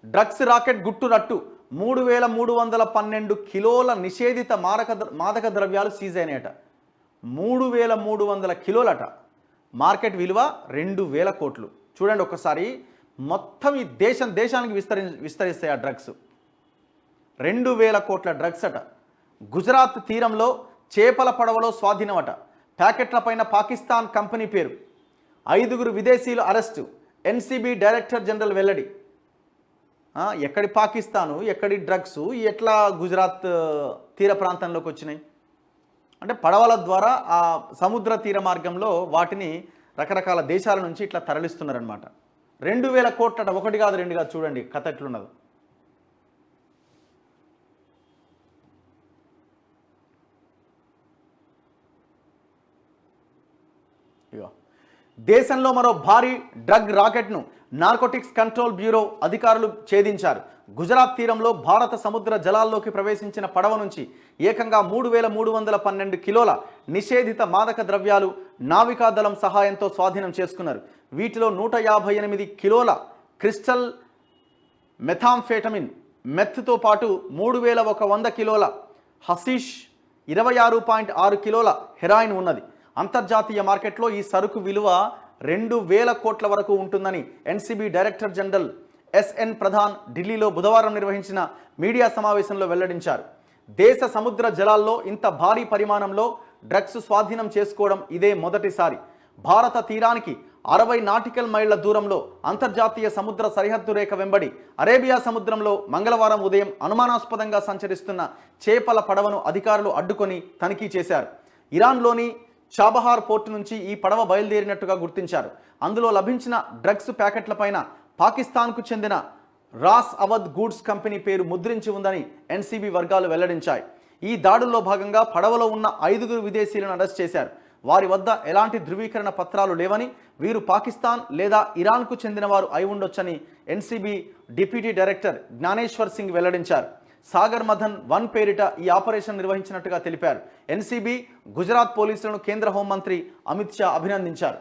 Drugs rocket గుట్టురట్టు 3312 కిలోల నిషేధిత మాదక ద్రవ్యాలు సీజ్ అయినాయట. 3300 కిలోలట. మార్కెట్ విలువ 2000 కోట్లు. చూడండి ఒక్కసారి, మొత్తం ఈ దేశానికి విస్తరిస్తాయి ఆ డ్రగ్స్. 2000 కోట్ల డ్రగ్స్ అట. గుజరాత్ తీరంలో చేపల పడవలో స్వాధీనమట. ప్యాకెట్లపైన పాకిస్తాన్ కంపెనీ పేరు. 5 విదేశీయులు అరెస్టు. ఎన్సీబీ డైరెక్టర్ జనరల్ వెల్లడి. ఎక్కడి పాకిస్తాను, ఎక్కడి డ్రగ్స్, ఎట్లా గుజరాత్ తీర ప్రాంతంలోకి వచ్చినాయి అంటే పడవల ద్వారా ఆ సముద్ర తీర మార్గంలో వాటిని రకరకాల దేశాల నుంచి ఇట్లా తరలిస్తున్నారనమాట. 2000 కోట్లట. 1 కాదు 2 కాదు. చూడండి కథ ఎట్లున్నదో. దేశంలో మరో భారీ డ్రగ్ రాకెట్ను నార్కోటిక్స్ కంట్రోల్ బ్యూరో అధికారులు ఛేదించారు. గుజరాత్ తీరంలో భారత సముద్ర జలాల్లోకి ప్రవేశించిన పడవ నుంచి ఏకంగా 3312 కిలోల నిషేధిత మాదక ద్రవ్యాలు నావికాదళం సహాయంతో స్వాధీనం చేసుకున్నారు. వీటిలో 158 కిలోల క్రిస్టల్ మెథాంఫెటమిన్ మెత్తో పాటు 3100 కిలోల హషీష్, 26.6 కిలోల హెరాయిన్ ఉన్నది. అంతర్జాతీయ మార్కెట్లో ఈ సరుకు విలువ 2000 కోట్ల వరకు ఉంటుందని NCB director general S N Pradhan ఢిల్లీలో బుధవారం నిర్వహించిన మీడియా సమావేశంలో వెల్లడించారు. దేశ సముద్ర జలాల్లో ఇంత భారీ పరిమాణంలో డ్రగ్స్ స్వాధీనం చేసుకోవడం ఇదే మొదటిసారి. భారత తీరానికి 60 నాటికల్ మైళ్ల దూరంలో అంతర్జాతీయ సముద్ర సరిహద్దు రేఖ వెంబడి అరేబియా సముద్రంలో మంగళవారం ఉదయం అనుమానాస్పదంగా సంచరిస్తున్న చేపల పడవను అధికారులు అడ్డుకొని తనిఖీ చేశారు. ఇరాన్లోని చాబహార్ పోర్టు నుంచి ఈ పడవ బయలుదేరినట్టుగా గుర్తించారు. అందులో లభించిన డ్రగ్స్ ప్యాకెట్లపైన పాకిస్తాన్కు చెందిన రాస్ అవధ్ గూడ్స్ కంపెనీ పేరు ముద్రించి ఉందని ఎన్సీబీ వర్గాలు వెల్లడించాయి. ఈ దాడుల్లో భాగంగా పడవలో ఉన్న 5 విదేశీయులను అరెస్ట్ చేశారు. వారి వద్ద ఎలాంటి ధృవీకరణ పత్రాలు లేవని, వీరు పాకిస్తాన్ లేదా ఇరాన్కు చెందిన వారు అయి ఉండొచ్చని NCB deputy director Gyaneshwar Singh వెల్లడించారు. సాగర్ మథన్ 1 పేరిట ఈ ఆపరేషన్ నిర్వహించినట్టుగా తెలిపారు. ఎన్సీబీ, గుజరాత్ పోలీసులను కేంద్ర హోంమంత్రి అమిత్ షా అభినందించారు.